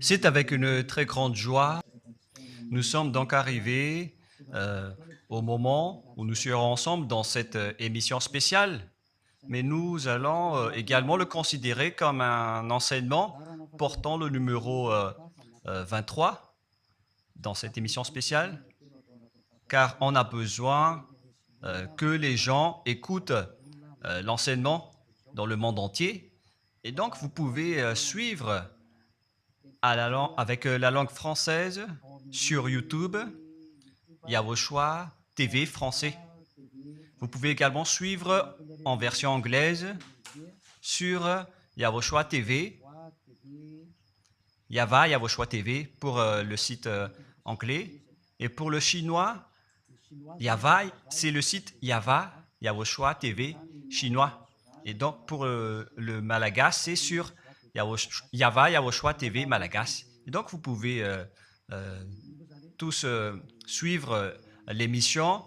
C'est avec une très grande joie. Nous sommes donc arrivés au moment où nous serons ensemble dans cette émission spéciale, mais nous allons également le considérer comme un enseignement portant le numéro 23 dans cette émission spéciale, car on a besoin que les gens écoutent l'enseignement dans le monde entier. Et donc, vous pouvez suivre avec la langue française sur YouTube, Yawoshua TV français. Vous pouvez également suivre en version anglaise sur Yawoshua TV, Yawoshua TV pour le site anglais. Et pour le chinois, Yava, c'est le site Yawoshua TV chinois. Et donc pour le malagasy, c'est sur Yawoshua TV malagasy. Et donc vous pouvez tous suivre l'émission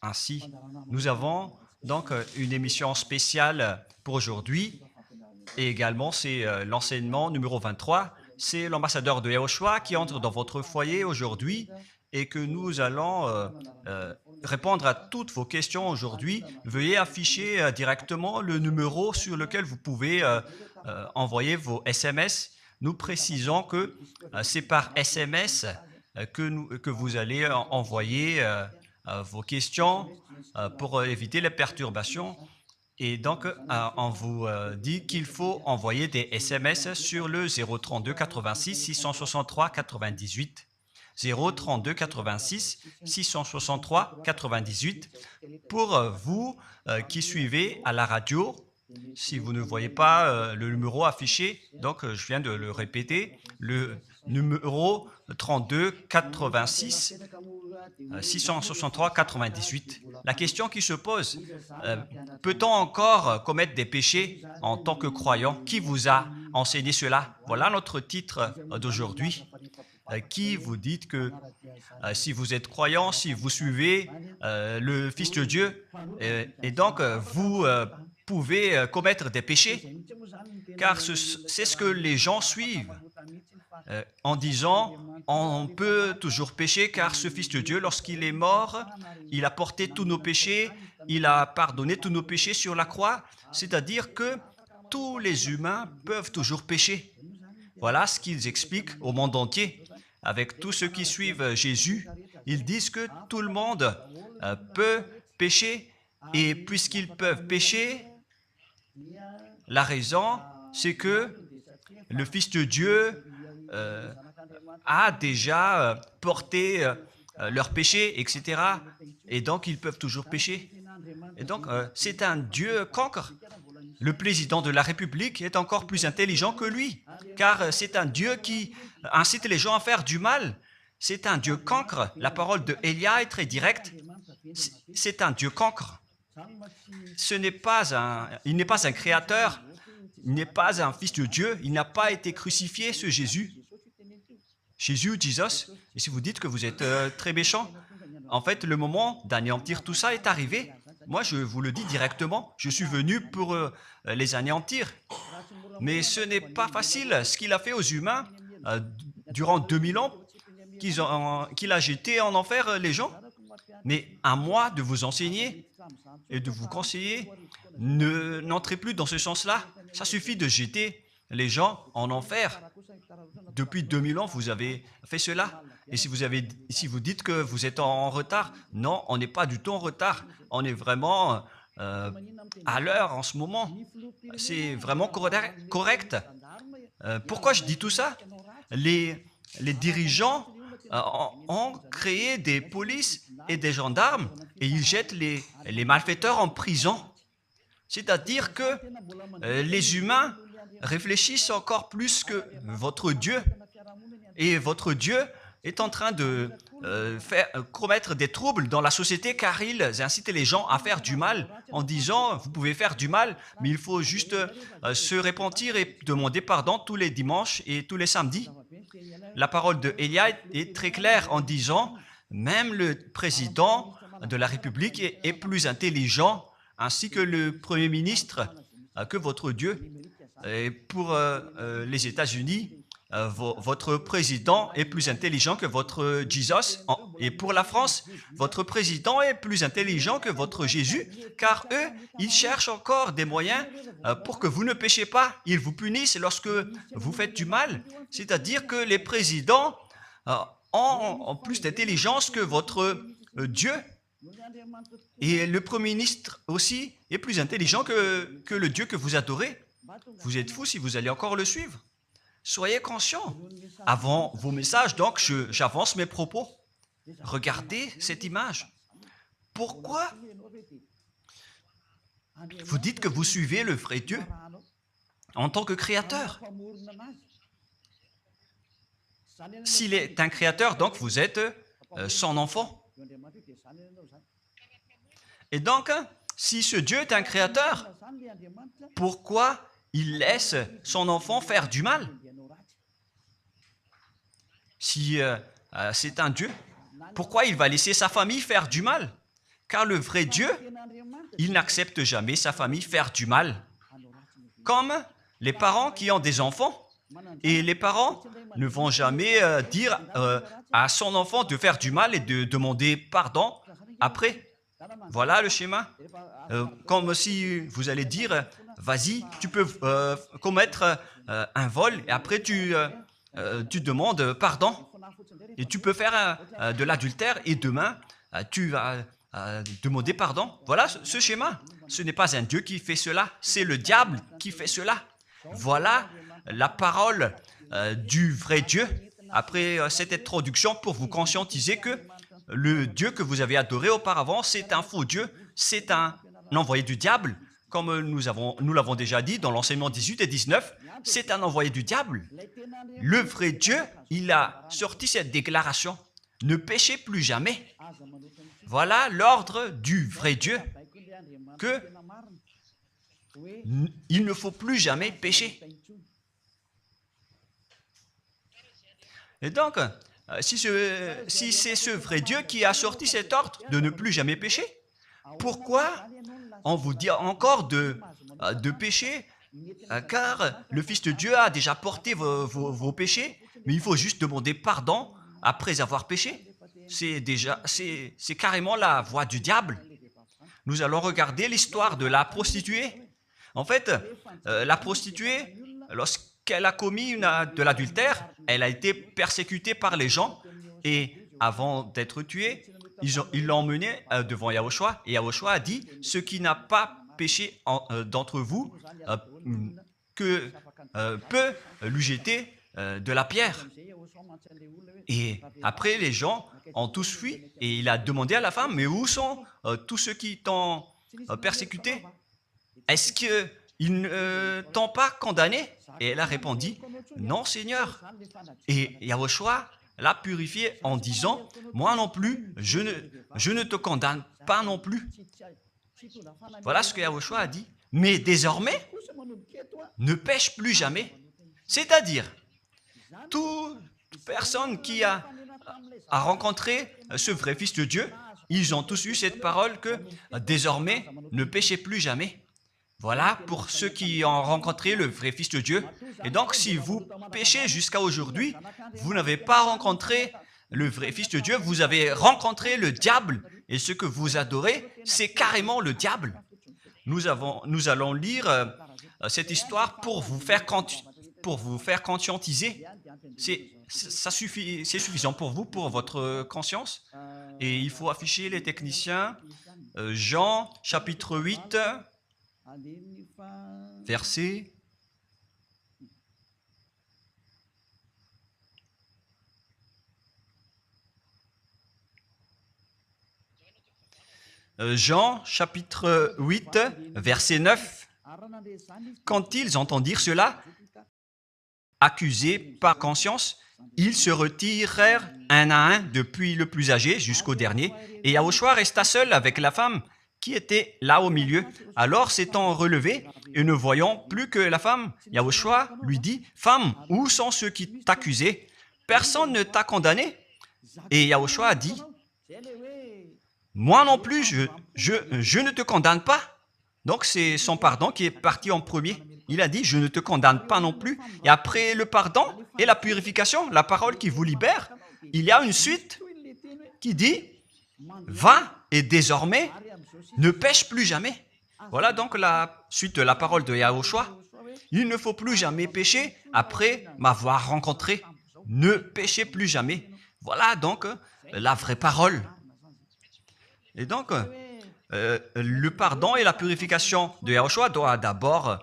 ainsi. Nous avons donc une émission spéciale pour aujourd'hui et également c'est l'enseignement numéro 23. C'est l'ambassadeur de Yawoshua qui entre dans votre foyer aujourd'hui et que nous allons répondre à toutes vos questions aujourd'hui. Veuillez afficher directement le numéro sur lequel vous pouvez envoyer vos SMS. Nous précisons que c'est par SMS que vous allez envoyer vos questions pour éviter les perturbations. Et donc, on vous dit qu'il faut envoyer des SMS sur le 032 86 663 98. 032 86 663 98 pour vous qui suivez à la radio. Si vous ne voyez pas le numéro affiché, donc je viens de le répéter, le numéro 32 86 663 98. La question qui se pose, peut-on encore commettre des péchés en tant que croyant? Qui vous a enseigné cela? Voilà notre titre d'aujourd'hui. Qui vous dit que si vous êtes croyant, si vous suivez le Fils de Dieu, et donc vous pouvez commettre des péchés, car c'est ce que les gens suivent en disant on peut toujours pécher car ce Fils de Dieu, lorsqu'il est mort, il a porté tous nos péchés, il a pardonné tous nos péchés sur la croix, c'est-à-dire que tous les humains peuvent toujours pécher. Voilà ce qu'ils expliquent au monde entier. Avec tous ceux qui suivent Jésus, ils disent que tout le monde peut pécher et puisqu'ils peuvent pécher, la raison, c'est que le Fils de Dieu a déjà porté leurs péchés, etc. Et donc, ils peuvent toujours pécher. Et donc, c'est un Dieu cancre. Le président de la République est encore plus intelligent que lui, car c'est un Dieu qui incite les gens à faire du mal. C'est un Dieu cancre. La parole de Élia est très directe. C'est un Dieu cancre. Il n'est pas un créateur, il n'est pas un fils de Dieu, il n'a pas été crucifié, ce Jésus. Jésus, Jesus, et si vous dites que vous êtes très méchant, en fait, le moment d'anéantir tout ça est arrivé. Moi, je vous le dis directement, je suis venu pour les anéantir. Mais ce n'est pas facile ce qu'il a fait aux humains durant 2000 ans, qu'il a jeté en enfer les gens. Mais à moi de vous enseigner et de vous conseiller, n'entrez plus dans ce sens-là. Ça suffit de jeter les gens en enfer. Depuis 2000 ans, vous avez fait cela. Et si vous dites que vous êtes en retard, non, on n'est pas du tout en retard. On est vraiment à l'heure en ce moment. C'est vraiment correct. Pourquoi je dis tout ça? Les dirigeants ont créé des polices et des gendarmes et ils jettent les malfaiteurs en prison. C'est-à-dire que les humains réfléchissent encore plus que votre Dieu. Et votre Dieu est en train de commettre des troubles dans la société car ils incitent les gens à faire du mal en disant vous pouvez faire du mal, mais il faut juste se repentir et demander pardon tous les dimanches et tous les samedis. La parole de Élia est très claire en disant même le président de la République est plus intelligent ainsi que le Premier ministre que votre Dieu. Et pour les États-Unis, votre président est plus intelligent que votre Jesus. Et pour la France, votre président est plus intelligent que votre Jésus, car eux, ils cherchent encore des moyens pour que vous ne péchiez pas. Ils vous punissent lorsque vous faites du mal. C'est-à-dire que les présidents ont plus d'intelligence que votre Dieu. Et le Premier ministre aussi est plus intelligent que le Dieu que vous adorez. Vous êtes fous si vous allez encore le suivre. Soyez conscients. Avant vos messages, donc, j'avance mes propos. Regardez cette image. Pourquoi vous dites que vous suivez le vrai Dieu en tant que créateur? S'il est un créateur, donc vous êtes son enfant. Et donc, si ce Dieu est un créateur, pourquoi il laisse son enfant faire du mal? Si c'est un Dieu, pourquoi il va laisser sa famille faire du mal? Car le vrai Dieu, il n'accepte jamais sa famille faire du mal. Comme les parents qui ont des enfants, et les parents ne vont jamais dire à son enfant de faire du mal et de demander pardon après. Voilà le schéma. Comme si vous allez dire, vas-y, tu peux commettre un vol et après tu demandes pardon. Et tu peux faire de l'adultère et demain, tu vas demander pardon. Voilà ce schéma. Ce n'est pas un Dieu qui fait cela, c'est le diable qui fait cela. Voilà la parole du vrai Dieu. Après cette introduction, pour vous conscientiser que le Dieu que vous avez adoré auparavant, c'est un faux Dieu, c'est un envoyé du diable. Comme nous l'avons déjà dit dans l'enseignement 18 et 19, c'est un envoyé du diable. Le vrai Dieu, il a sorti cette déclaration, ne péchez plus jamais. Voilà l'ordre du vrai Dieu, que il ne faut plus jamais pécher. Et donc, si c'est ce vrai Dieu qui a sorti cet ordre de ne plus jamais pécher, pourquoi on vous dit encore de pécher? Car le Fils de Dieu a déjà porté vos péchés, mais il faut juste demander pardon après avoir péché. C'est carrément la voie du diable. Nous allons regarder l'histoire de la prostituée. En fait, la prostituée, lorsqu'elle a commis de l'adultère, elle a été persécutée par les gens et avant d'être tuée, ils l'ont emmenée devant Yahushua et Yahushua a dit « Ce qui n'a pas péché d'entre vous peut lui jeter de la pierre. » Et après, les gens ont tous fui et il a demandé à la femme « Mais où sont tous ceux qui t'ont persécuté? Est-ce qu'ils ne t'ont pas condamné ?» Et elle a répondu « Non, Seigneur. » Et Yahushua l'a purifié en disant « Moi non plus, je ne te condamne pas non plus. » Voilà ce que Yahushua a dit. Mais désormais, ne pêche plus jamais. C'est-à-dire, toute personne qui a rencontré ce vrai Fils de Dieu, ils ont tous eu cette parole que désormais, ne péchez plus jamais. Voilà pour ceux qui ont rencontré le vrai Fils de Dieu. Et donc, si vous péchez jusqu'à aujourd'hui, vous n'avez pas rencontré le vrai Fils de Dieu, vous avez rencontré le diable. Et ce que vous adorez, c'est carrément le diable. Nous allons lire cette histoire pour vous faire conscientiser. C'est suffisant pour vous, pour votre conscience. Et il faut afficher les techniciens. Jean, chapitre 8, verset... Jean, chapitre 8, verset 9. Quand ils entendirent cela, accusés par conscience, ils se retirèrent un à un, depuis le plus âgé jusqu'au dernier, et Yahushua resta seul avec la femme qui était là au milieu. Alors, s'étant relevé et ne voyant plus que la femme, Yahushua lui dit, « Femme, où sont ceux qui t'accusaient? Personne ne t'a condamné ?» Et Yahushua a dit, « Moi non plus, je ne te condamne pas. » Donc, c'est son pardon qui est parti en premier. il a dit, je ne te condamne pas non plus. Et après le pardon et la purification, la parole qui vous libère, il y a une suite qui dit, va et désormais, ne pêche plus jamais. Voilà donc la suite de la parole de Yahushua. Il ne faut plus jamais pécher après m'avoir rencontré. Ne péchez plus jamais. Voilà donc la vraie parole. Et donc, le pardon et la purification de Yahushua doivent d'abord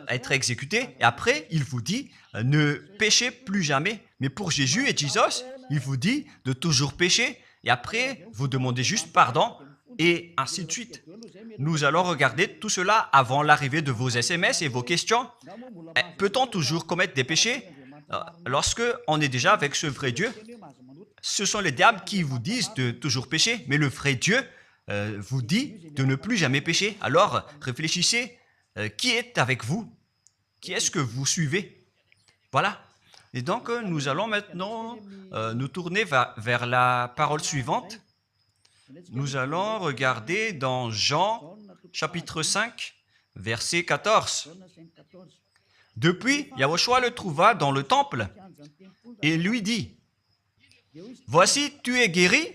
être exécutés. Et après, il vous dit, ne péchez plus jamais. Mais pour Jésus et Jesus, il vous dit de toujours pécher. Et après, vous demandez juste pardon et ainsi de suite. Nous allons regarder tout cela avant l'arrivée de vos SMS et vos questions. Peut-on toujours commettre des péchés lorsque on est déjà avec ce vrai Dieu? Ce sont les diables qui vous disent de toujours pécher, mais le vrai Dieu vous dit de ne plus jamais pécher. Alors, réfléchissez, qui est avec vous? Qui est-ce que vous suivez? Voilà. Et donc, nous allons maintenant nous tourner vers la parole suivante. Nous allons regarder dans Jean, chapitre 5, verset 14. Depuis, Yahushua le trouva dans le temple et lui dit, « Voici, tu es guéri,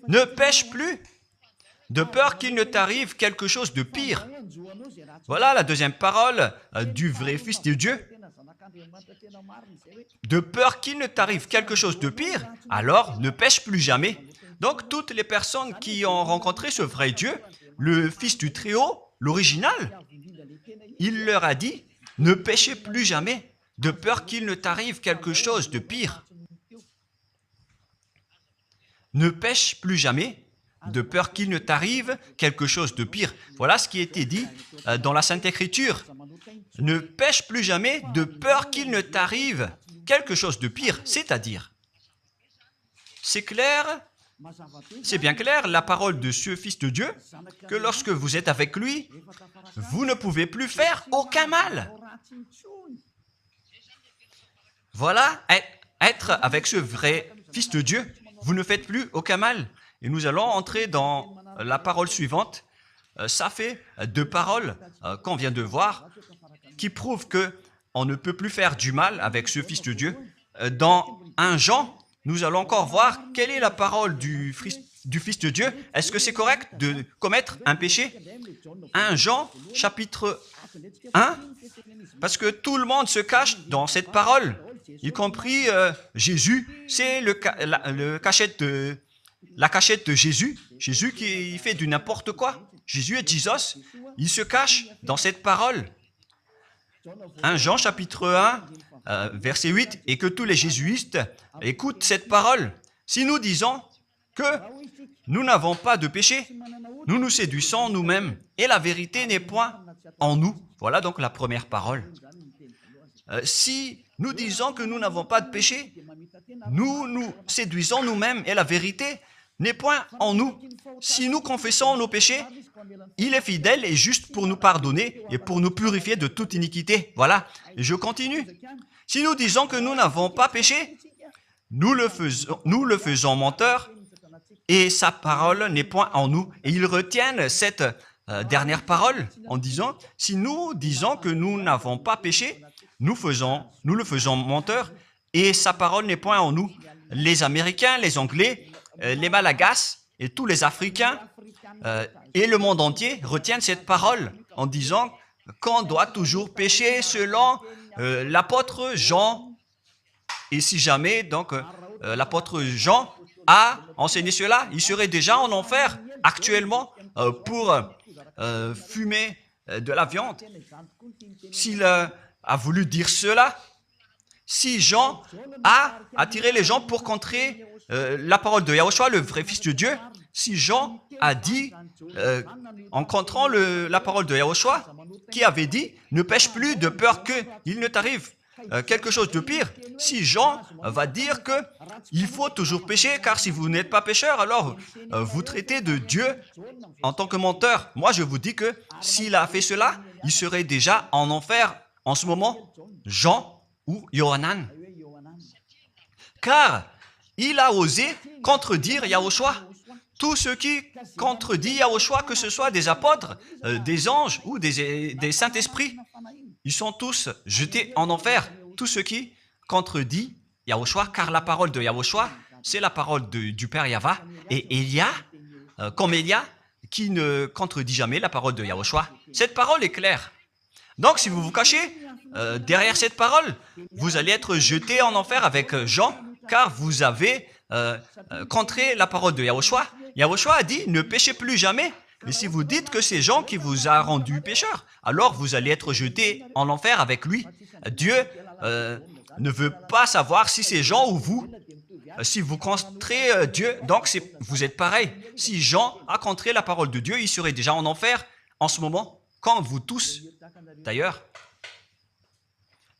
ne pêche plus, de peur qu'il ne t'arrive quelque chose de pire. » Voilà la deuxième parole du vrai Fils de Dieu. De peur qu'il ne t'arrive quelque chose de pire, alors ne pêche plus jamais. Donc, toutes les personnes qui ont rencontré ce vrai Dieu, le Fils du Très-Haut, l'original, il leur a dit, ne péchez plus jamais, de peur qu'il ne t'arrive quelque chose de pire. Ne pêche plus jamais, de peur qu'il ne t'arrive quelque chose de pire. Voilà ce qui a été dit dans la Sainte Écriture. Ne pêche plus jamais, de peur qu'il ne t'arrive quelque chose de pire. C'est-à-dire, c'est clair, c'est bien clair, la parole de ce Fils de Dieu, que lorsque vous êtes avec lui, vous ne pouvez plus faire aucun mal. Voilà, être avec ce vrai Fils de Dieu, vous ne faites plus aucun mal. Et nous allons entrer dans la parole suivante. Ça fait deux paroles qu'on vient de voir qui prouvent qu'on ne peut plus faire du mal avec ce Fils de Dieu. Dans 1 Jean, nous allons encore voir quelle est la parole du Fils de Dieu. Est-ce que c'est correct de commettre un péché? 1 Jean, chapitre 1, parce que tout le monde se cache dans cette parole, y compris Jésus. C'est la cachette de Jésus. Jésus qui fait du n'importe quoi. Jésus et Jesus, ils se cachent dans cette parole. 1 Jean, chapitre 1, verset 8, et que tous les jésuites écoutent cette parole. Si nous disons que nous n'avons pas de péché, nous nous séduisons nous-mêmes, et la vérité n'est point en nous. Voilà donc la première parole. Si nous disons que nous n'avons pas de péché, nous nous séduisons nous-mêmes, et la vérité n'est point en nous. Si nous confessons nos péchés, il est fidèle et juste pour nous pardonner et pour nous purifier de toute iniquité. Voilà, et je continue. Si nous disons que nous n'avons pas péché, nous le faisons menteur et sa parole n'est point en nous. Et ils retiennent cette dernière parole en disant, si nous disons que nous n'avons pas péché, nous le faisons menteur et sa parole n'est point en nous. Les Américains, les Anglais, les Malagasy et tous les Africains et le monde entier retiennent cette parole en disant qu'on doit toujours pécher selon l'apôtre Jean. Et si jamais donc l'apôtre Jean a enseigné cela, il serait déjà en enfer actuellement pour fumer de la viande. S'il a voulu dire cela, si Jean a attiré les gens pour contrer la parole de Yahushua, le vrai Fils de Dieu, si Jean a dit, en contrant la parole de Yahushua, qui avait dit, ne pêche plus de peur qu'il ne t'arrive quelque chose de pire, si Jean va dire qu'il faut toujours pécher, car si vous n'êtes pas pécheur, alors vous traitez de Dieu en tant que menteur. Moi, je vous dis que s'il a fait cela, il serait déjà en enfer en ce moment, Jean ou Yohanan. Car il a osé contredire Yahushua. Tout ce qui contredit Yahushua, que ce soit des apôtres, des anges ou des saints-esprits, ils sont tous jetés en enfer. Tous ceux qui contredisent Yahushua, car la parole de Yahushua, c'est la parole du Père Yahva. Et Élia, comme Élia, qui ne contredit jamais la parole de Yahushua. Cette parole est claire. Donc, si vous vous cachez derrière cette parole, vous allez être jeté en enfer avec Jean, car vous avez contré la parole de Yahushua. Yahushua a dit, ne péchez plus jamais. Mais si vous dites que c'est Jean qui vous a rendu pécheur, alors vous allez être jeté en enfer avec lui. Dieu ne veut pas savoir si c'est Jean ou vous. Si vous contrez Dieu, donc vous êtes pareil. Si Jean a contré la parole de Dieu, il serait déjà en enfer en ce moment, comme vous tous d'ailleurs.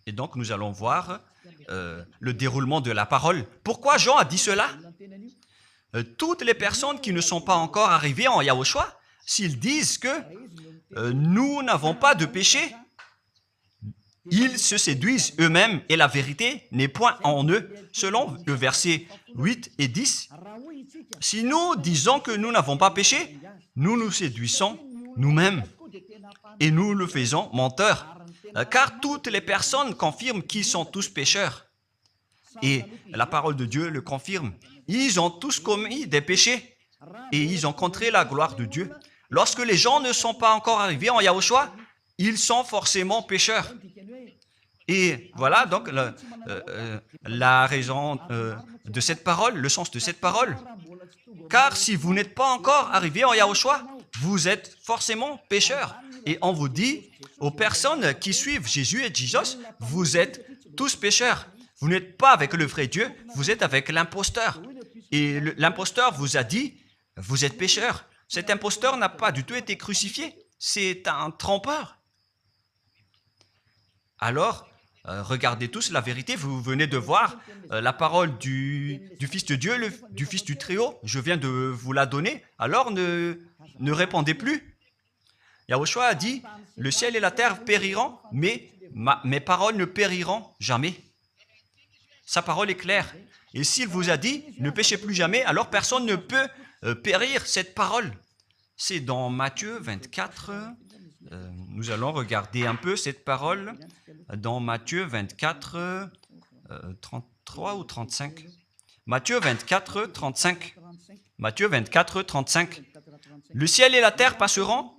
Et donc nous allons voir le déroulement de la parole. Pourquoi Jean a dit cela? Toutes les personnes qui ne sont pas encore arrivées en Yahushua, s'ils disent que nous n'avons pas de péché, ils se séduisent eux-mêmes et la vérité n'est point en eux. Selon le verset 8 et 10, si nous disons que nous n'avons pas péché, nous nous séduisons nous-mêmes et nous le faisons menteur. Car toutes les personnes confirment qu'ils sont tous pécheurs. Et la parole de Dieu le confirme. Ils ont tous commis des péchés et ils ont contré la gloire de Dieu. Lorsque les gens ne sont pas encore arrivés en Yahushua, ils sont forcément pécheurs. Et voilà donc la raison de cette parole, le sens de cette parole. Car si vous n'êtes pas encore arrivé en Yahushua, vous êtes forcément pécheurs. Et on vous dit aux personnes qui suivent Jésus et Jesus, vous êtes tous pécheurs. Vous n'êtes pas avec le vrai Dieu, vous êtes avec l'imposteur. Et l'imposteur vous a dit, vous êtes pécheurs. Cet imposteur n'a pas du tout été crucifié. C'est un trompeur. Alors, regardez tous la vérité. Vous venez de voir la parole du Fils de Dieu, du Fils du Très-Haut. Je viens de vous la donner. Alors, ne répondez plus. Yahushua a dit, le ciel et la terre périront, mais mes paroles ne périront jamais. Sa parole est claire. Et s'il vous a dit, ne péchez plus jamais, alors personne ne peut périr cette parole. C'est dans Matthieu 24. Nous allons regarder un peu cette parole dans Matthieu 24, 33 ou 35. Matthieu 24, 35. Matthieu 24, 35. Le ciel et la terre passeront,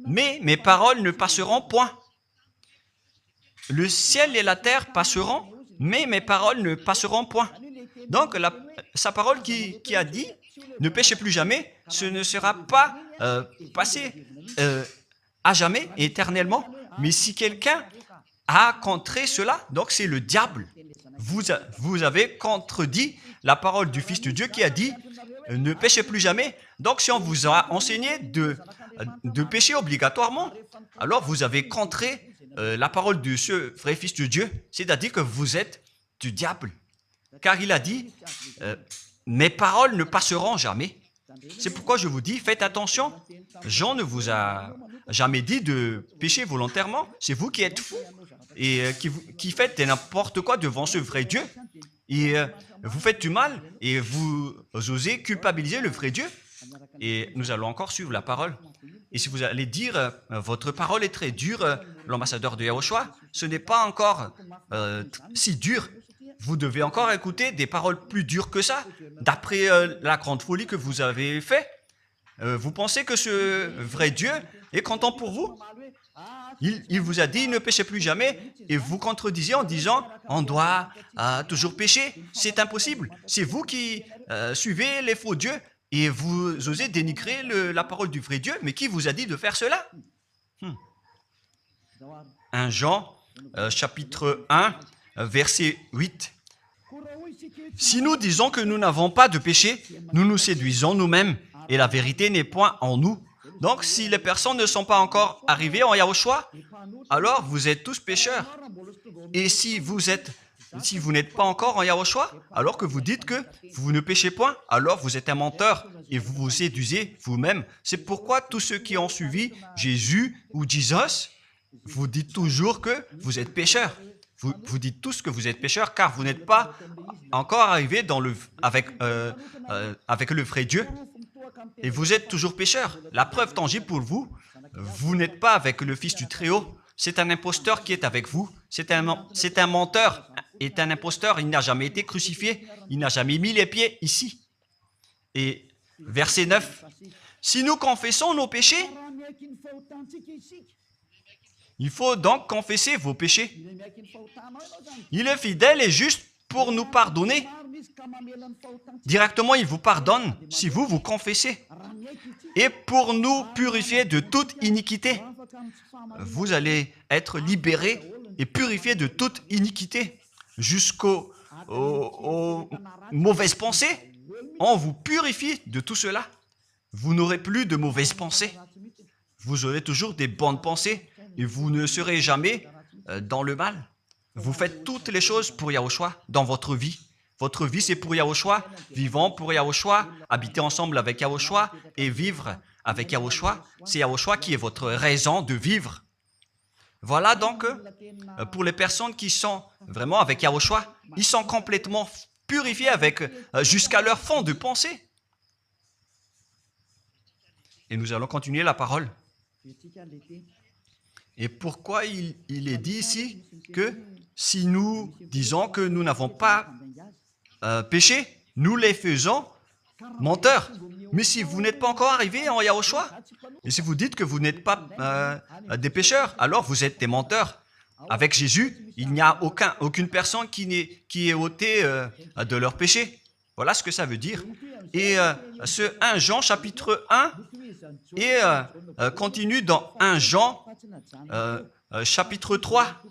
mais mes paroles ne passeront point. Le ciel et la terre passeront, mais mes paroles ne passeront point. Donc, sa parole qui a dit, ne péchez plus jamais, ce ne sera pas passé à jamais, éternellement. Mais si quelqu'un a contré cela, donc c'est le diable. Vous avez contredit la parole du Fils de Dieu qui a dit, ne péchez plus jamais. Donc, si on vous a enseigné de pécher obligatoirement, alors vous avez contré la parole de ce vrai Fils de Dieu, c'est-à-dire que vous êtes du diable. Car il a dit, mes paroles ne passeront jamais. C'est pourquoi je vous dis, faites attention. Jean ne vous a jamais dit de pécher volontairement. C'est vous qui êtes fous et qui faites n'importe quoi devant ce vrai Dieu. Et vous faites du mal et vous osez culpabiliser le vrai Dieu. Et nous allons encore suivre la parole. Et si vous allez dire, votre parole est très dure, l'ambassadeur de Yahushua, ce n'est pas encore si dur. Vous devez encore écouter des paroles plus dures que ça, d'après la grande folie que vous avez fait. Vous pensez que ce vrai Dieu est content pour vous? Il vous a dit, ne péchez plus jamais, et vous contredisez en disant, on doit toujours pécher. C'est impossible. C'est vous qui suivez les faux dieux, et vous osez dénigrer la parole du vrai Dieu. Mais qui vous a dit de faire cela? 1 Jean, chapitre 1, verset 8. Si nous disons que nous n'avons pas de péché, nous nous séduisons nous-mêmes, et la vérité n'est point en nous. Donc, si les personnes ne sont pas encore arrivées en Yahushua, alors vous êtes tous pécheurs. Et si vous n'êtes pas encore en Yahushua, alors que vous dites que vous ne péchez point, alors vous êtes un menteur et vous vous séduisez vous-même. C'est pourquoi tous ceux qui ont suivi Jésus ou Jesus, vous dites toujours que vous êtes pécheurs. Vous dites tous que vous êtes pécheurs car vous n'êtes pas encore arrivés avec le vrai Dieu. Et vous êtes toujours pécheurs. La preuve tangible pour vous, vous n'êtes pas avec le Fils du Très-Haut. c'est un imposteur qui est avec vous. C'est un menteur, est un imposteur. Il n'a jamais été crucifié. Il n'a jamais mis les pieds ici. Et verset 9. Si nous confessons nos péchés, il faut donc confesser vos péchés. Il est fidèle et juste pour nous pardonner. Directement, il vous pardonne si vous vous confessez. Et pour nous purifier de toute iniquité. Vous allez être libérés et purifiés de toute iniquité. Jusqu'aux mauvaises pensées. On vous purifie de tout cela. Vous n'aurez plus de mauvaises pensées. Vous aurez toujours des bonnes pensées et vous ne serez jamais dans le mal. Vous faites toutes les choses pour Yahushua dans votre vie. Votre vie, c'est pour Yahushua. Vivons pour Yahushua, habiter ensemble avec Yahushua et vivre avec Yahushua. C'est Yahushua qui est votre raison de vivre. Voilà donc, pour les personnes qui sont vraiment avec Yahushua, ils sont complètement purifiés jusqu'à leur fond de pensée. Et nous allons continuer la parole. Et pourquoi il est dit ici que si nous disons que nous n'avons pas péché, nous les faisons menteurs. Mais si vous n'êtes pas encore arrivé en Yahushua, et si vous dites que vous n'êtes pas des pécheurs, alors vous êtes des menteurs. Avec Jésus, il n'y a aucune personne qui est ôtée de leur péché. Voilà ce que ça veut dire. Et ce 1 Jean chapitre 1 et continue dans 1 Jean chapitre 3.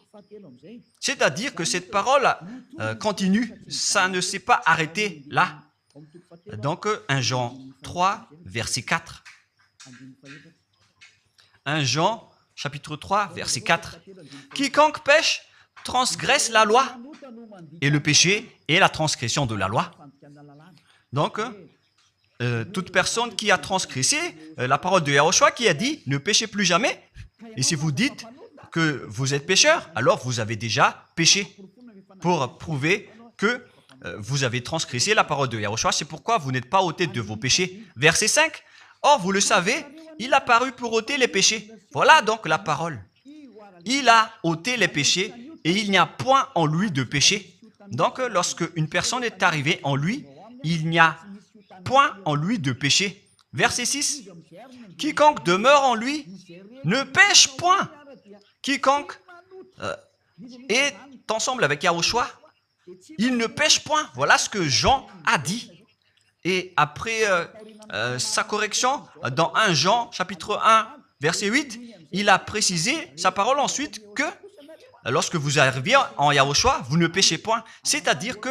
C'est-à-dire que cette parole continue, ça ne s'est pas arrêté là. Donc 1 Jean 3, verset 4. 1 Jean chapitre 3, verset 4. Quiconque pêche transgresse la loi, et le péché est la transgression de la loi. Donc, toute personne qui a transgressé la parole de Yahushua qui a dit « ne péchez plus jamais ». Et si vous dites que vous êtes pécheur, alors vous avez déjà péché pour prouver que vous avez transgressé la parole de Yahushua. C'est pourquoi vous n'êtes pas ôté de vos péchés. Verset 5. Or, vous le savez, il a paru pour ôter les péchés. Voilà donc la parole. Il a ôté les péchés et il n'y a point en lui de péché. Donc, lorsque une personne est arrivée en lui, il n'y a point en lui de péché. Verset 6. Quiconque demeure en lui ne pêche point. Quiconque est ensemble avec Yahushua, il ne pêche point. Voilà ce que Jean a dit. Et après sa correction, dans 1 Jean, chapitre 1, verset 8, il a précisé sa parole ensuite que lorsque vous arrivez en Yahushua, vous ne péchez point. C'est-à-dire que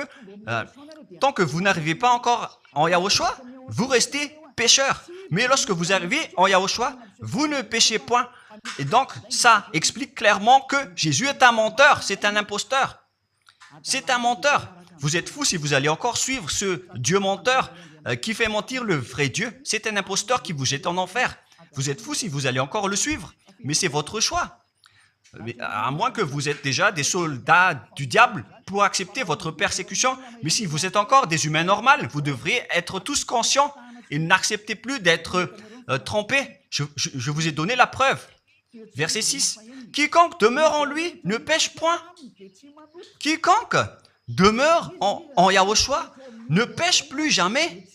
tant que vous n'arrivez pas encore en Yahushua, vous restez pécheur. Mais lorsque vous arrivez en Yahushua, vous ne péchez point. Et donc, ça explique clairement que Jésus est un menteur, c'est un imposteur. C'est un menteur. Vous êtes fous si vous allez encore suivre ce Dieu menteur qui fait mentir le vrai Dieu. C'est un imposteur qui vous jette en enfer. Vous êtes fous si vous allez encore le suivre. Mais c'est votre choix. Mais à moins que vous êtes déjà des soldats du diable pour accepter votre persécution. Mais si vous êtes encore des humains normaux, vous devriez être tous conscients et n'acceptez plus d'être trompés. Je vous ai donné la preuve. Verset 6. Quiconque demeure en lui ne pêche point. Quiconque demeure en Yahushua ne pêche plus jamais.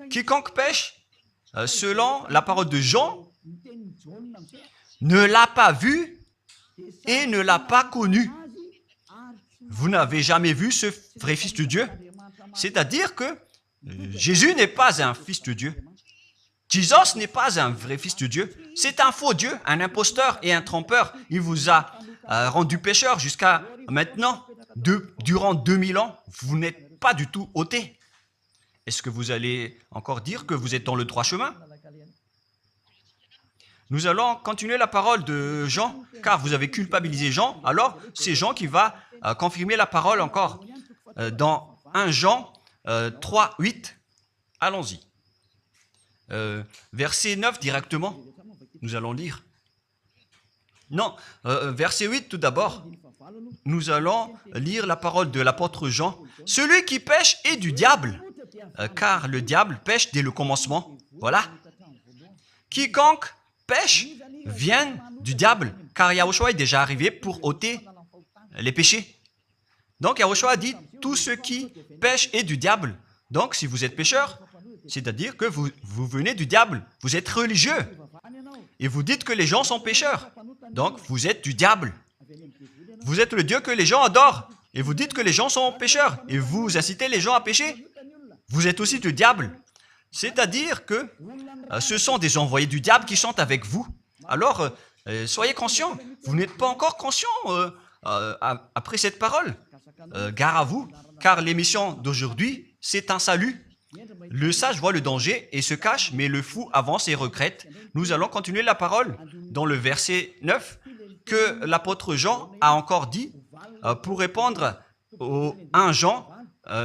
Quiconque pêche, selon la parole de Jean, ne l'a pas vu et ne l'a pas connu. Vous n'avez jamais vu ce vrai Fils de Dieu. C'est-à-dire que Jésus n'est pas un Fils de Dieu. Jésus n'est pas un vrai Fils de Dieu. C'est un faux Dieu, un imposteur et un trompeur. Il vous a rendu pécheur jusqu'à maintenant. Durant 2000 ans, vous n'êtes pas du tout ôté. Est-ce que vous allez encore dire que vous êtes dans le droit chemin? Nous allons continuer la parole de Jean, car vous avez culpabilisé Jean. Alors, c'est Jean qui va confirmer la parole encore. Dans 1 Jean 3, 8, allons-y. Verset 9 directement, nous allons lire. Non, verset 8 tout d'abord. Nous allons lire la parole de l'apôtre Jean. Celui qui pêche est du diable, car le diable pêche dès le commencement. Voilà. Quiconque pêche vient du diable, car Yahushua est déjà arrivé pour ôter les péchés. Donc Yahushua dit, tout ce qui pêche est du diable. Donc si vous êtes pécheur, c'est-à-dire que vous venez du diable, vous êtes religieux, et vous dites que les gens sont pécheurs. Donc vous êtes du diable. Vous êtes le Dieu que les gens adorent, et vous dites que les gens sont pécheurs, et vous incitez les gens à pécher. Vous êtes aussi du diable. C'est-à-dire que ce sont des envoyés du diable qui sont avec vous. Alors, soyez conscients. Vous n'êtes pas encore conscients après cette parole. Gare à vous, car l'émission d'aujourd'hui, c'est un salut. Le sage voit le danger et se cache, mais le fou avance et regrette. Nous allons continuer la parole dans le verset 9 que l'apôtre Jean a encore dit pour répondre au 1 Jean,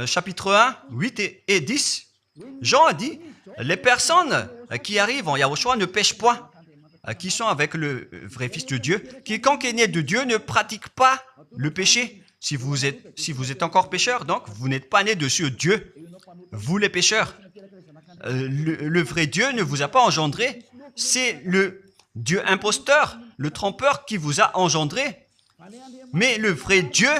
chapitre 1, 8 et 10. Jean a dit, les personnes qui arrivent en Yahushua ne pêchent point, qui sont avec le vrai Fils de Dieu. Quiconque est né de Dieu ne pratique pas le péché. Si vous êtes encore pécheur, donc vous n'êtes pas né de ce Dieu. Vous les pécheurs. Le vrai Dieu ne vous a pas engendré. C'est le Dieu imposteur, le trompeur qui vous a engendré. Mais le vrai Dieu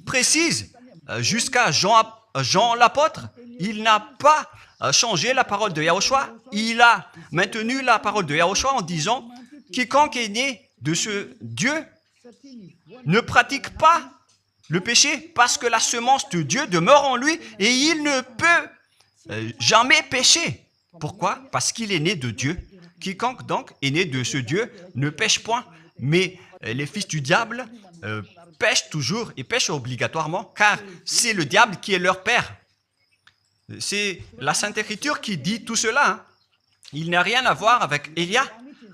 précise, jusqu'à Jean l'apôtre, il n'a pas changé la parole de Yahushua. Il a maintenu la parole de Yahushua en disant, quiconque est né de ce Dieu ne pratique pas le péché parce que la semence de Dieu demeure en lui et il ne peut jamais pécher. Pourquoi? Parce qu'il est né de Dieu. Quiconque donc est né de ce Dieu ne pêche point. Mais les fils du diable pêchent toujours et pêchent obligatoirement car c'est le diable qui est leur père. C'est la Sainte Écriture qui dit tout cela. Hein. Il n'a rien à voir avec Élia.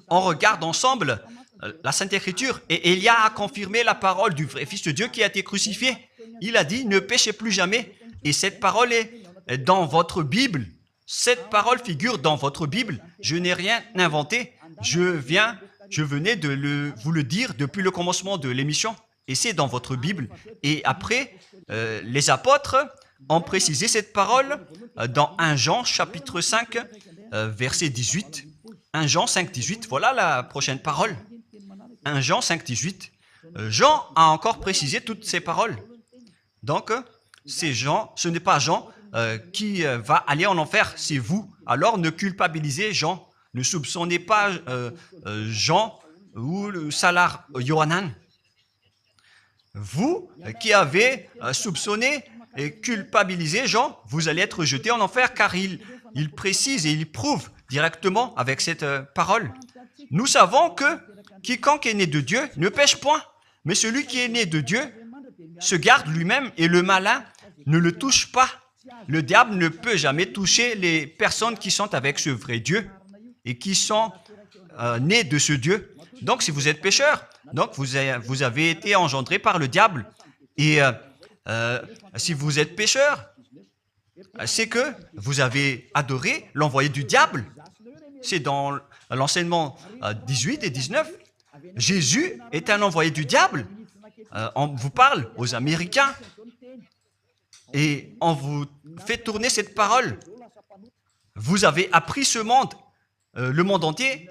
On regarde ensemble la Sainte Écriture et Élia a confirmé la parole du vrai Fils de Dieu qui a été crucifié. Il a dit, ne péchez plus jamais. Et cette parole est dans votre Bible. Cette parole figure dans votre Bible. Je n'ai rien inventé. Je venais de vous le dire depuis le commencement de l'émission. Et c'est dans votre Bible. Et après, les apôtres ont précisé cette parole dans 1 Jean, chapitre 5, verset 18. 1 Jean 5, 18. Voilà la prochaine parole. 1 Jean 5, 18. Jean a encore précisé toutes ces paroles. Donc, c'est Jean, ce n'est pas Jean qui va aller en enfer, c'est vous. Alors, ne culpabilisez Jean. Ne soupçonnez pas Jean ou le Salar Yohanan. Vous qui avez soupçonné et culpabilisé Jean, vous allez être jeté en enfer car il précise et il prouve directement avec cette parole. Nous savons que quiconque est né de Dieu ne pêche point, mais celui qui est né de Dieu se garde lui-même et le malin ne le touche pas. Le diable ne peut jamais toucher les personnes qui sont avec ce vrai Dieu et qui sont nées de ce Dieu. Donc, si vous êtes pécheur, donc vous avez été engendré par le diable. Et si vous êtes pécheur, c'est que vous avez adoré l'envoyé du diable. C'est dans l'enseignement 18 et 19. Jésus est un envoyé du diable. On vous parle aux Américains et on vous fait tourner cette parole. Vous avez appris ce monde, le monde entier,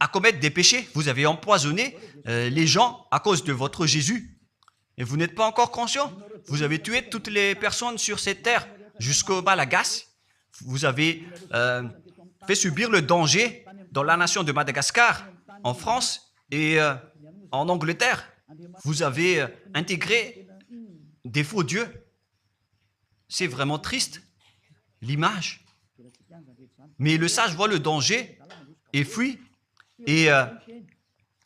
à commettre des péchés. Vous avez empoisonné les gens à cause de votre Jésus. Et vous n'êtes pas encore conscient. Vous avez tué toutes les personnes sur cette terre jusqu'au Malagasy. Vous avez fait subir le danger dans la nation de Madagascar, en France et en Angleterre. Vous avez intégré des faux dieux. C'est vraiment triste, l'image. Mais le sage voit le danger et fuit. Et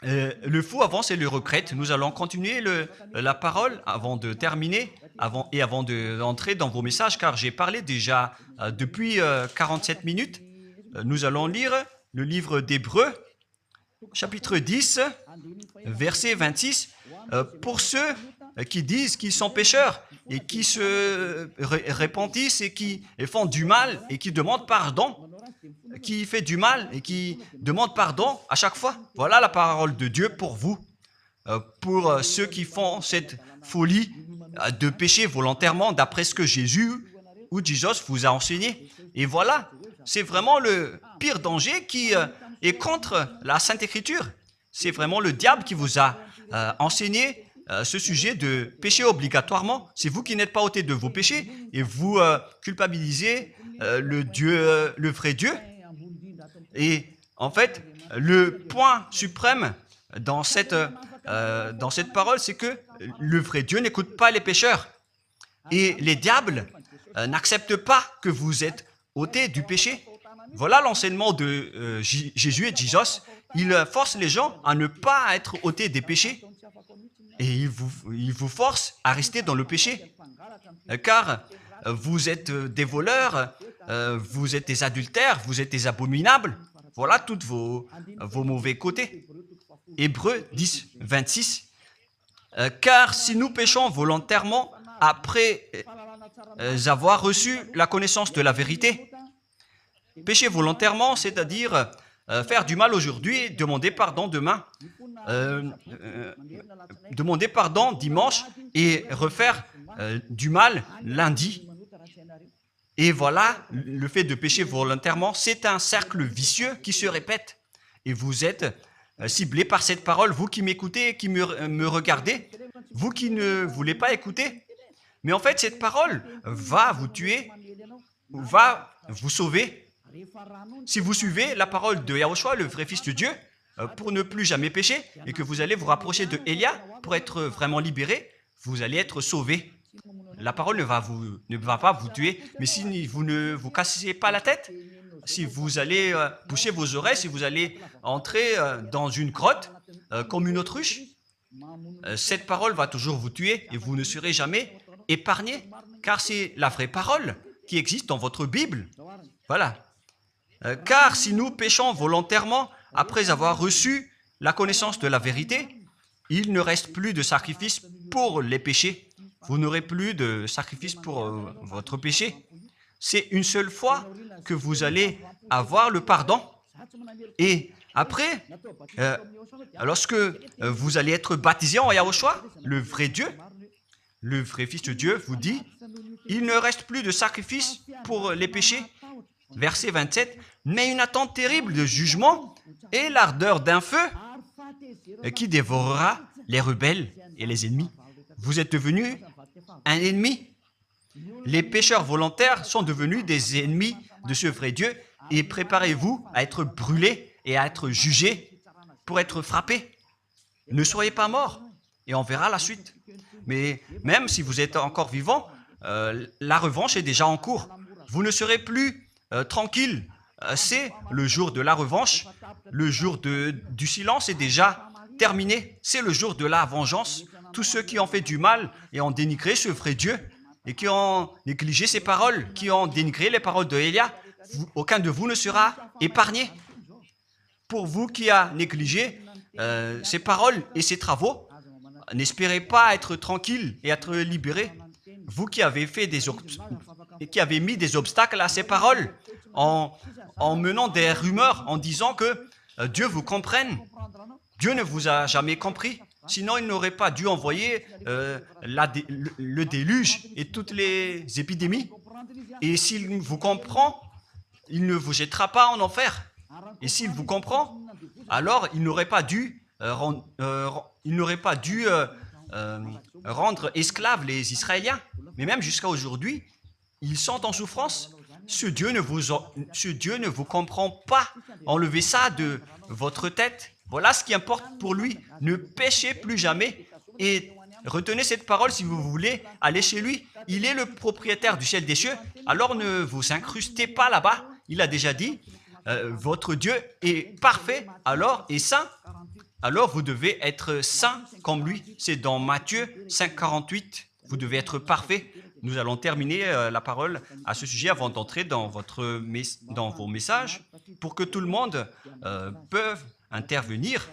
le fou avance et le regrette. Nous allons continuer la parole avant de terminer avant d'entrer dans vos messages, car j'ai parlé déjà depuis 47 minutes. Nous allons lire le livre d'Hébreux, chapitre 10, verset 26. Pour ceux qui disent qu'ils sont pécheurs et qui se repentissent et qui font du mal et qui demandent pardon, qui fait du mal et qui demande pardon à chaque fois. Voilà la parole de Dieu pour vous, pour ceux qui font cette folie de pécher volontairement d'après ce que Jésus ou Jesus vous a enseigné. Et voilà, c'est vraiment le pire danger qui Et contre la Sainte Écriture, c'est vraiment le diable qui vous a enseigné ce sujet de péché obligatoirement. C'est vous qui n'êtes pas ôté de vos péchés et vous culpabilisez le vrai Dieu. Et en fait, le point suprême dans cette parole, c'est que le vrai Dieu n'écoute pas les pécheurs. Et les diables n'acceptent pas que vous êtes ôtés du péché. Voilà l'enseignement de Jésus et Jesus. Il force les gens à ne pas être ôtés des péchés. Et il vous force à rester dans le péché. Car vous êtes des voleurs, vous êtes des adultères, vous êtes des abominables. Voilà tous vos mauvais côtés. Hébreux 10, 26. Car si nous péchons volontairement après avoir reçu la connaissance de la vérité, pécher volontairement, c'est-à-dire faire du mal aujourd'hui, demander pardon demain, demander pardon dimanche et refaire du mal lundi. Et voilà, le fait de pécher volontairement, c'est un cercle vicieux qui se répète. Et vous êtes ciblé par cette parole, vous qui m'écoutez, qui me regardez, vous qui ne voulez pas écouter. Mais en fait, cette parole va vous tuer, va vous sauver. Si vous suivez la parole de Yahushua, le vrai Fils de Dieu, pour ne plus jamais pécher, et que vous allez vous rapprocher de Élia pour être vraiment libéré, vous allez être sauvé. La parole ne va pas vous tuer, mais si vous ne vous cassez pas la tête, si vous allez boucher vos oreilles, si vous allez entrer dans une grotte comme une autruche, cette parole va toujours vous tuer et vous ne serez jamais épargné, car c'est la vraie parole qui existe dans votre Bible. Voilà. Car si nous péchons volontairement après avoir reçu la connaissance de la vérité, il ne reste plus de sacrifice pour les péchés. Vous n'aurez plus de sacrifice pour votre péché. C'est une seule fois que vous allez avoir le pardon. Et après, lorsque vous allez être baptisé en Yahushua, le vrai Dieu, le vrai Fils de Dieu vous dit, il ne reste plus de sacrifice pour les péchés. Verset 27, mais une attente terrible de jugement et l'ardeur d'un feu qui dévorera les rebelles et les ennemis. Vous êtes devenu un ennemi. Les pécheurs volontaires sont devenus des ennemis de ce vrai Dieu et préparez-vous à être brûlés et à être jugés pour être frappés. Ne soyez pas morts et on verra la suite. Mais même si vous êtes encore vivant, la revanche est déjà en cours. Vous ne serez plus tranquille. C'est le jour de la revanche. Le jour du silence est déjà terminé. C'est le jour de la vengeance. Tous ceux qui ont fait du mal et ont dénigré ce vrai Dieu et qui ont négligé ses paroles, qui ont dénigré les paroles de Élia, aucun de vous ne sera épargné. Pour vous qui avez négligé ses paroles et ses travaux, n'espérez pas être tranquille et être libéré. Vous qui avez mis des obstacles à ces paroles en menant des rumeurs, en disant que Dieu vous comprenne. Dieu ne vous a jamais compris. Sinon, il n'aurait pas dû envoyer le déluge et toutes les épidémies. Et s'il vous comprend, il ne vous jettera pas en enfer. Et s'il vous comprend, alors il n'aurait pas dû rendre esclaves les Israéliens. Mais même jusqu'à aujourd'hui, ils sont en souffrance. Ce Dieu ne vous comprend pas. Enlevez ça de votre tête. Voilà ce qui importe pour lui. Ne péchez plus jamais et retenez cette parole si vous voulez aller chez lui. Il est le propriétaire du ciel des cieux. Alors ne vous incrustez pas là-bas. Il a déjà dit, votre Dieu est parfait alors et saint. Alors vous devez être saint comme lui. C'est dans Matthieu 5, 48. Vous devez être parfait. Nous allons terminer la parole à ce sujet avant d'entrer dans vos messages pour que tout le monde peut intervenir.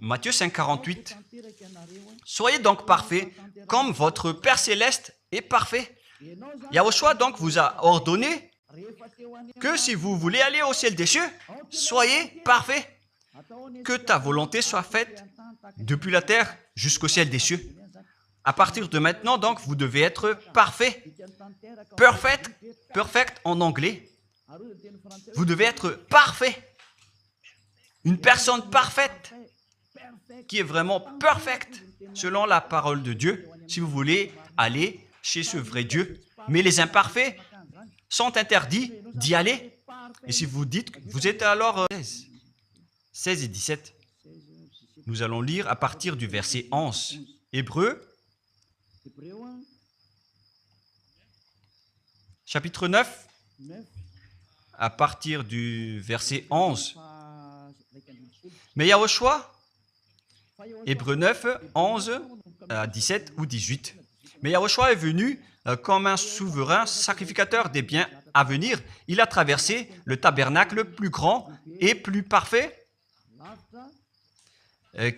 Matthieu 5, 48. Soyez donc parfaits comme votre Père Céleste est parfait. Yahushua donc vous a ordonné que si vous voulez aller au ciel des cieux, soyez parfaits. Que ta volonté soit faite depuis la terre jusqu'au ciel des cieux. À partir de maintenant, donc, vous devez être parfait. Perfect en anglais. Vous devez être parfait. Une personne parfaite, qui est vraiment parfaite, selon la parole de Dieu, si vous voulez aller chez ce vrai Dieu. Mais les imparfaits sont interdits d'y aller. Et si vous dites, vous êtes alors 16 et 17. Nous allons lire à partir du verset 11. Hébreux, chapitre 9, à partir du verset 11. Mais Yahushua, Hébreux 9, 11 à 17 ou 18. Mais Yahushua est venu comme un souverain sacrificateur des biens à venir. Il a traversé le tabernacle plus grand et plus parfait,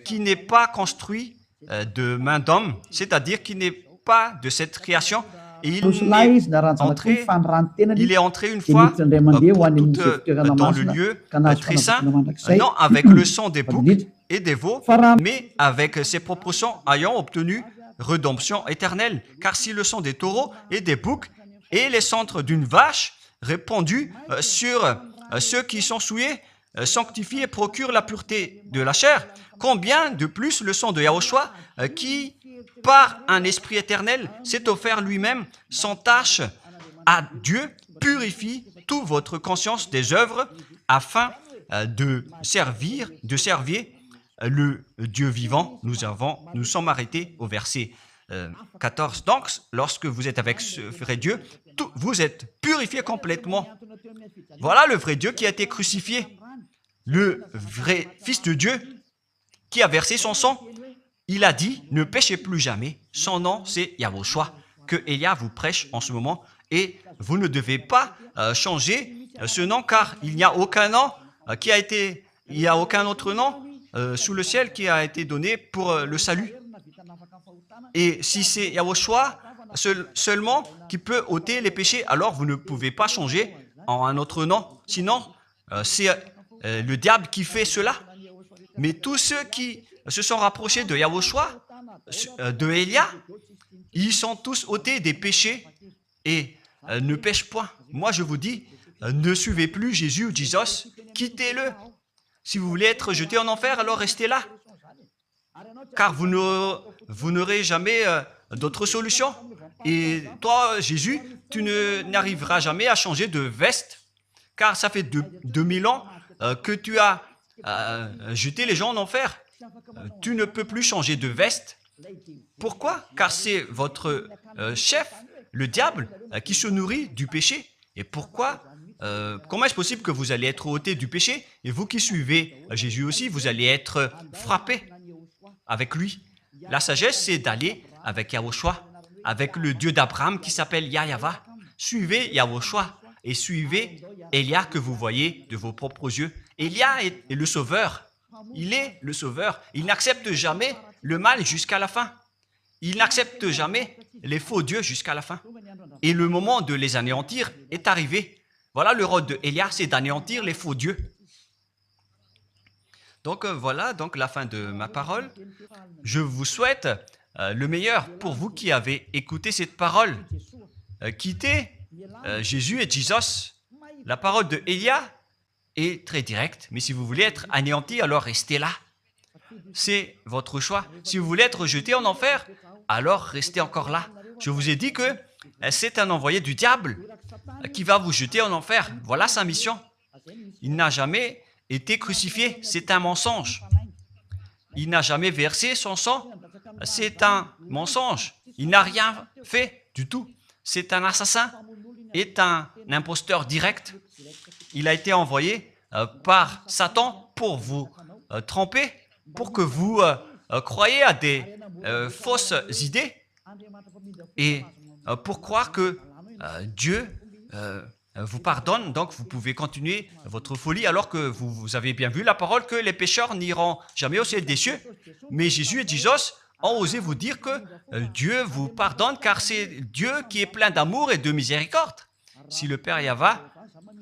qui n'est pas construit de main d'homme, c'est-à-dire qui n'est pas de cette création. Et il est entré une fois pour toutes dans le lieu très saint, non avec le sang des boucs et des veaux, mais avec ses propres sangs, ayant obtenu rédemption éternelle. Car si le sang des taureaux et des boucs et les cendres d'une vache répandus sur ceux qui sont souillés, sanctifient et procurent la pureté de la chair, combien de plus le sang de Yahushua, qui, par un esprit éternel, s'est offert lui-même sans tâche à Dieu, purifie toute votre conscience des œuvres afin de servir le Dieu vivant. Nous sommes arrêtés au verset 14. Donc, lorsque vous êtes avec ce vrai Dieu, vous êtes purifié complètement. Voilà le vrai Dieu qui a été crucifié. Le vrai Fils de Dieu qui a versé son sang. Il a dit, ne péchez plus jamais. Son nom, c'est Yahushua, que Elia vous prêche en ce moment. Et vous ne devez pas changer ce nom, car il n'y a aucun nom il n'y a aucun autre nom sous le ciel qui a été donné pour le salut. Et si c'est Yahushua seulement qui peut ôter les péchés, alors vous ne pouvez pas changer en un autre nom. Sinon, c'est le diable qui fait cela. Mais tous ceux qui se sont rapprochés de Yahushua, de Elia, ils sont tous ôtés des péchés et ne pêchent point. Moi, je vous dis, ne suivez plus Jésus ou Jesus, quittez-le. Si vous voulez être jeté en enfer, alors restez là. Car vous n'aurez jamais d'autre solution. Et toi, Jésus, tu n'arriveras jamais à changer de veste, car ça fait 2000 ans que tu as jeté les gens en enfer. Tu ne peux plus changer de veste. Pourquoi? Car c'est votre chef, le diable, qui se nourrit du péché. Et pourquoi? Comment est-ce possible que vous allez être ôté du péché? Et vous qui suivez Jésus aussi, vous allez être frappé avec lui. La sagesse, c'est d'aller avec Yahushua, avec le Dieu d'Abraham qui s'appelle Yahva. Suivez Yahushua et suivez Elia que vous voyez de vos propres yeux. Elia est le sauveur. Il est le sauveur. Il n'accepte jamais le mal jusqu'à la fin. Il n'accepte jamais les faux dieux jusqu'à la fin. Et le moment de les anéantir est arrivé. Voilà le rôle de Elia, c'est d'anéantir les faux dieux. Donc voilà donc la fin de ma parole. Je vous souhaite le meilleur pour vous qui avez écouté cette parole. Quittez Jésus et Jesus. La parole de Elia est très directe, mais si vous voulez être anéanti, alors restez là. C'est votre choix. Si vous voulez être jeté en enfer, alors restez encore là. Je vous ai dit que c'est un envoyé du diable qui va vous jeter en enfer. Voilà sa mission. Il n'a jamais été crucifié. C'est un mensonge. Il n'a jamais versé son sang. C'est un mensonge. Il n'a rien fait du tout. C'est un assassin, est un imposteur direct. Il a été envoyé par Satan pour vous tromper, pour que vous croyiez à des fausses idées et pour croire que Dieu vous pardonne, donc vous pouvez continuer votre folie alors que vous avez bien vu la parole que les pécheurs n'iront jamais au ciel des cieux. Mais Jésus et Jesus ont osé vous dire que Dieu vous pardonne car c'est Dieu qui est plein d'amour et de miséricorde. Si le Père Yahva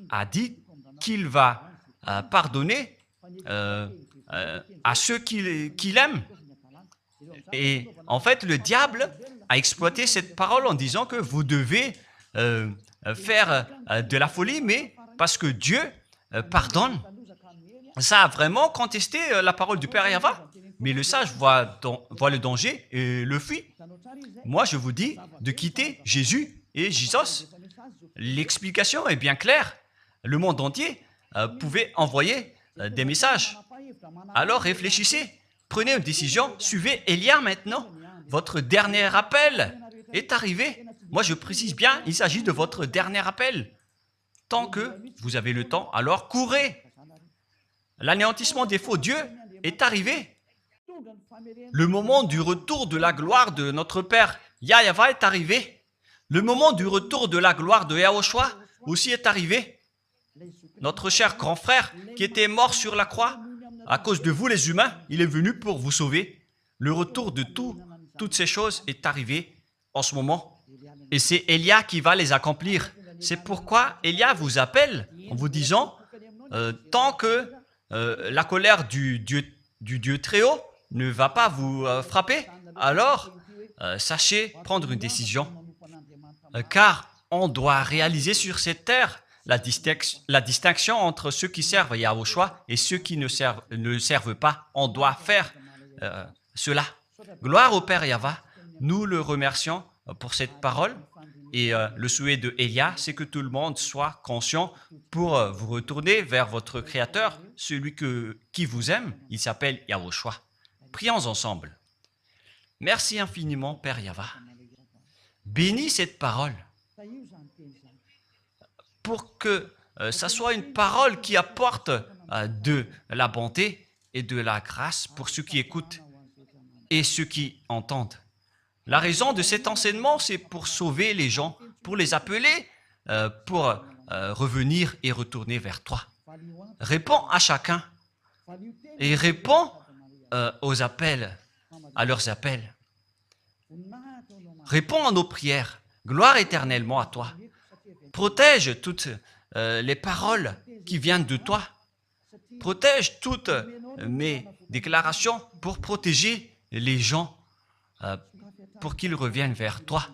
a dit qu'il va pardonner à ceux qu'il aime. Et en fait, le diable a exploité cette parole en disant que vous devez faire de la folie, mais parce que Dieu pardonne. Ça a vraiment contesté la parole du Père Yahva. Mais le sage voit le danger et le fuit. Moi, je vous dis de quitter Jésus et Jésus. L'explication est bien claire. Le monde entier pouvait envoyer des messages. Alors réfléchissez, prenez une décision, suivez Élia maintenant. Votre dernier appel est arrivé. Moi, je précise bien, il s'agit de votre dernier appel. Tant que vous avez le temps, alors courez. L'anéantissement des faux dieux est arrivé. Le moment du retour de la gloire de notre Père Yahva est arrivé. Le moment du retour de la gloire de Yahushua aussi est arrivé. Notre cher grand frère qui était mort sur la croix, à cause de vous les humains, il est venu pour vous sauver. Le retour de toutes ces choses est arrivé en ce moment. Et c'est Élia qui va les accomplir. C'est pourquoi Élia vous appelle en vous disant, tant que la colère du Dieu très haut ne va pas vous frapper, alors sachez prendre une décision. Car on doit réaliser sur cette terre la distinction entre ceux qui servent Yahushua et ceux qui ne servent pas. On doit faire cela. Gloire au Père Yahva. Nous le remercions pour cette parole. Et le souhait de Élia, c'est que tout le monde soit conscient pour vous retourner vers votre Créateur, celui qui vous aime. Il s'appelle Yahushua. Prions ensemble. Merci infiniment, Père Yahva. Bénis cette parole pour que ça soit une parole qui apporte de la bonté et de la grâce pour ceux qui écoutent et ceux qui entendent. La raison de cet enseignement, c'est pour sauver les gens, pour les appeler, pour revenir et retourner vers toi. Réponds à chacun et réponds aux appels, à leurs appels. Réponds à nos prières. Gloire éternellement à toi. Protège toutes les paroles qui viennent de toi. Protège toutes mes déclarations pour protéger les gens, pour qu'ils reviennent vers toi.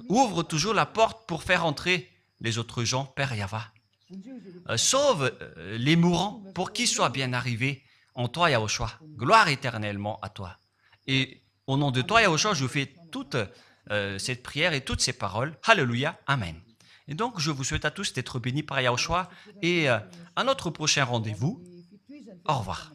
Ouvre toujours la porte pour faire entrer les autres gens, Père Yahva. Sauve les mourants pour qu'ils soient bien arrivés en toi, Yahushua. Gloire éternellement à toi. Et au nom de toi, Yahushua, je fais toute cette prière et toutes ces paroles. Alléluia. Amen. Et donc, je vous souhaite à tous d'être bénis par Yahushua et à notre prochain rendez-vous. Au revoir.